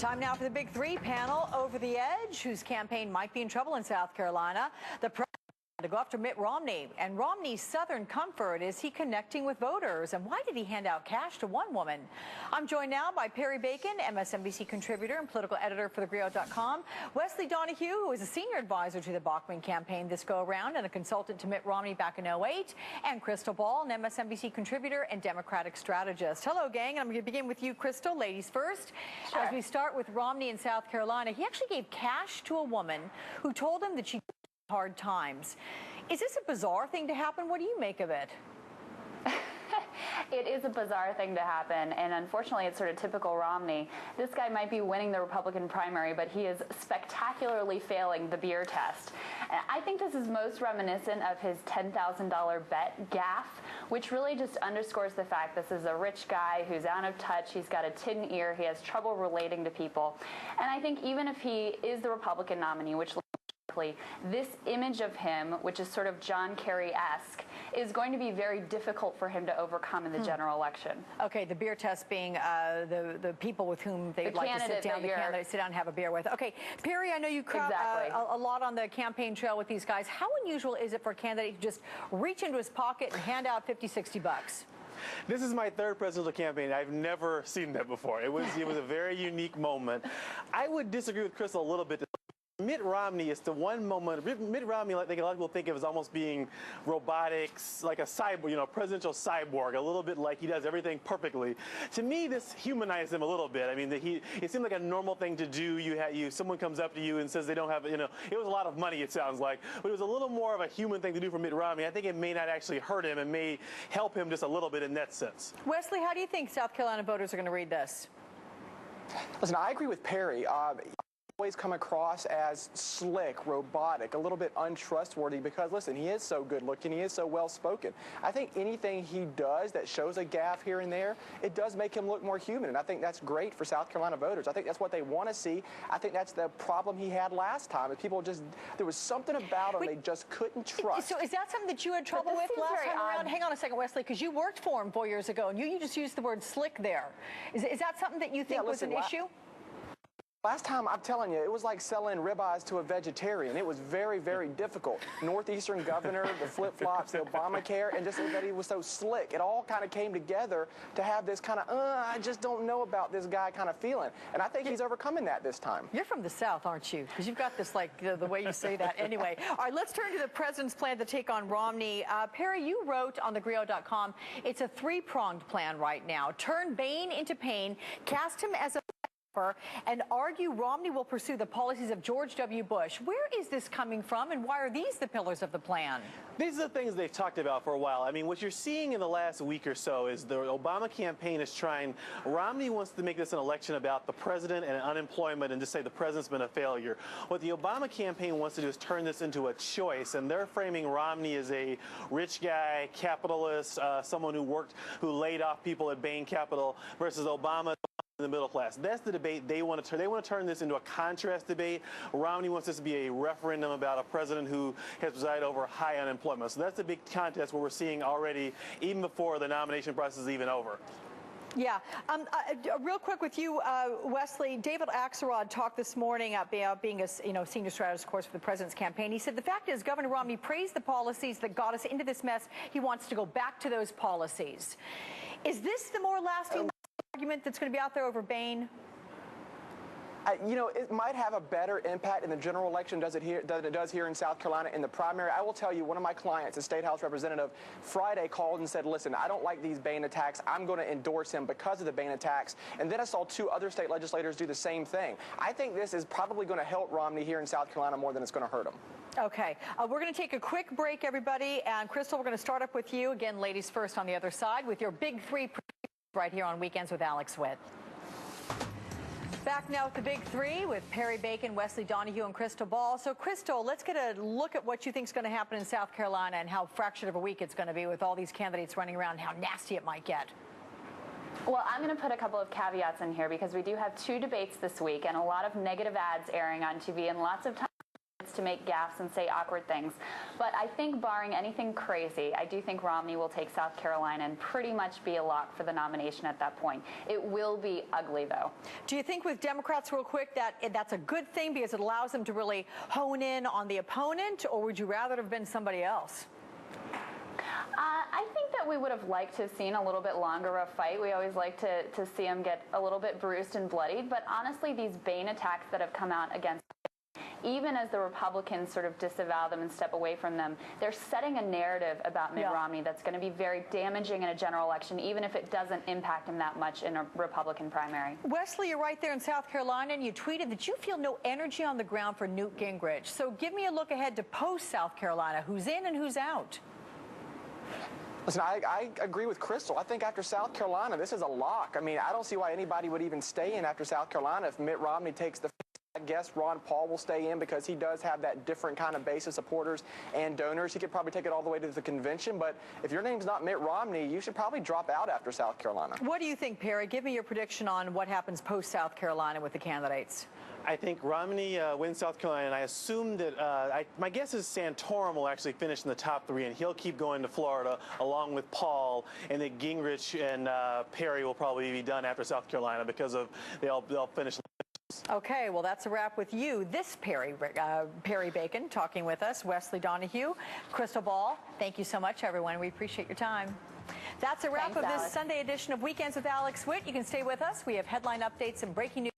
Time now for the Big Three panel. Over the Edge, whose campaign might be in trouble in South Carolina. The president to go after Mitt Romney. And Romney's Southern comfort. Is he connecting with voters? And why did he hand out cash to one woman? I'm joined now by Perry Bacon, MSNBC contributor and political editor for thegrio.com. Wesley Donahue, who is a senior advisor to the Bachmann campaign this go-around and a consultant to Mitt Romney back in 2008. And Krystal Ball, an MSNBC contributor and Democratic strategist. Hello, gang. I'm going to begin with you, Krystal. Ladies first. Sure. As we start with Romney in South Carolina, he actually gave cash to a woman who told him that she hard times. Is this a bizarre thing to happen? What do you make of it? It is a bizarre thing to happen, and unfortunately it's sort of typical Romney. This guy might be winning the Republican primary, but he is spectacularly failing the beer test. And I think this is most reminiscent of his $10,000 bet gaffe, which really just underscores the fact this is a rich guy who's out of touch, he's got a tin ear, he has trouble relating to people. And I think even if he is the Republican nominee, which this image of him, which is sort of John Kerry-esque, is going to be very difficult for him to overcome in the general election. Okay, the beer test being the people with whom they'd like to sit down, the candidates sit down and have a beer with. Okay, Perry, I know you crowd a lot on the campaign trail with these guys. How unusual is it for a candidate to just reach into his pocket and hand out 50, 60 bucks? This is my third presidential campaign. I've never seen that before. It was a very unique moment. I would disagree with Krystal a little bit. Mitt Romney is the one moment. Mitt Romney, like a lot of people think of as almost being robotics, like a cyborg, presidential cyborg, a little bit like he does everything perfectly. To me, this humanized him a little bit. I mean, it seemed like a normal thing to do. Someone comes up to you and says they don't have, it was a lot of money, it sounds like, but it was a little more of a human thing to do for Mitt Romney. I think it may not actually hurt him and may help him just a little bit in that sense. Wesley, how do you think South Carolina voters are going to read this? Listen, I agree with Perry. Always come across as slick, robotic, a little bit untrustworthy because, listen, he is so good looking, he is so well spoken. I think anything he does that shows a gaffe here and there, it does make him look more human, and I think that's great for South Carolina voters. I think that's what they want to see. I think that's the problem he had last time. People just, there was something about him they just couldn't trust. So is that something that you had trouble with last time around? Hang on a second, Wesley, because you worked for him 4 years ago, and you just used the word slick there. Is that something that you think was an issue? Last time, I'm telling you, it was like selling ribeyes to a vegetarian. It was very, very difficult. Northeastern governor, the flip-flops, the Obamacare, and just that he was so slick. It all kind of came together to have this kind of, I just don't know about this guy kind of feeling. And I think he's overcoming that this time. You're from the South, aren't you? Because you've got this, like, the way you say that anyway. All right, let's turn to the president's plan to take on Romney. Perry, you wrote on thegrio.com, it's a three-pronged plan right now. Turn Bane into pain, cast him as a and argue Romney will pursue the policies of George W. Bush. Where is this coming from, and why are these the pillars of the plan? These are the things they've talked about for a while. I mean, what you're seeing in the last week or so is the Obama campaign is trying. Romney wants to make this an election about the president and unemployment and just say the president's been a failure. What the Obama campaign wants to do is turn this into a choice, and they're framing Romney as a rich guy, capitalist, someone who laid off people at Bain Capital, versus Obama, the middle class. That's the debate they want to turn. They want to turn this into a contrast debate. Romney wants this to be a referendum about a president who has presided over high unemployment. So that's a big contest where we're seeing already, even before the nomination process is even over. Yeah. Real quick with you, Wesley, David Axelrod talked this morning about being a senior strategist, of course, for the president's campaign. He said the fact is Governor Romney praised the policies that got us into this mess. He wants to go back to those policies. Is this the more lasting argument that's going to be out there over Bain? It might have a better impact in the general election than it does here in South Carolina in the primary. I will tell you, one of my clients, a state house representative, Friday called and said, listen, I don't like these Bain attacks. I'm going to endorse him because of the Bain attacks. And then I saw two other state legislators do the same thing. I think this is probably going to help Romney here in South Carolina more than it's going to hurt him. Okay. We're going to take a quick break, everybody. And Krystal, we're going to start up with you. Again, ladies first on the other side with your Big Three right here on Weekends with Alex Witt. Back now with the Big Three with Perry Bacon, Wesley Donahue, and Krystal Ball. So, Krystal, let's get a look at what you think is going to happen in South Carolina and how fractured of a week it's going to be with all these candidates running around and how nasty it might get. Well, I'm going to put a couple of caveats in here because we do have two debates this week and a lot of negative ads airing on TV and lots of times starts to make gaffes and say awkward things. But I think barring anything crazy, I do think Romney will take South Carolina and pretty much be a lock for the nomination at that point. It will be ugly, though. Do you think with Democrats, real quick, that's a good thing because it allows them to really hone in on the opponent, or would you rather have been somebody else? I think that we would have liked to have seen a little bit longer of a fight. We always like to see him get a little bit bruised and bloodied. But honestly, these Bain attacks that have come out against him, even as the Republicans sort of disavow them and step away from them, they're setting a narrative about Mitt Romney that's going to be very damaging in a general election, even if it doesn't impact him that much in a Republican primary. Wesley, you're right there in South Carolina, and you tweeted that you feel no energy on the ground for Newt Gingrich. So give me a look ahead to post-South Carolina. Who's in and who's out? Listen, I agree with Krystal. I think after South Carolina, this is a lock. I mean, I don't see why anybody would even stay in after South Carolina. If Mitt Romney takes the I guess Ron Paul will stay in because he does have that different kind of base of supporters and donors. He could probably take it all the way to the convention. But if your name's not Mitt Romney, you should probably drop out after South Carolina. What do you think, Perry? Give me your prediction on what happens post-South Carolina with the candidates. I think Romney wins South Carolina, and I assume that my guess is Santorum will actually finish in the top 3, and he'll keep going to Florida along with Paul, and that Gingrich and Perry will probably be done after South Carolina because of they'll finish. Okay, well, that's a wrap with you. This Perry Bacon talking with us, Wesley Donahue, Krystal Ball. Thank you so much, everyone. We appreciate your time. That's a wrap of this Sunday edition of Weekends with Alex Witt. You can stay with us. We have headline updates and breaking news.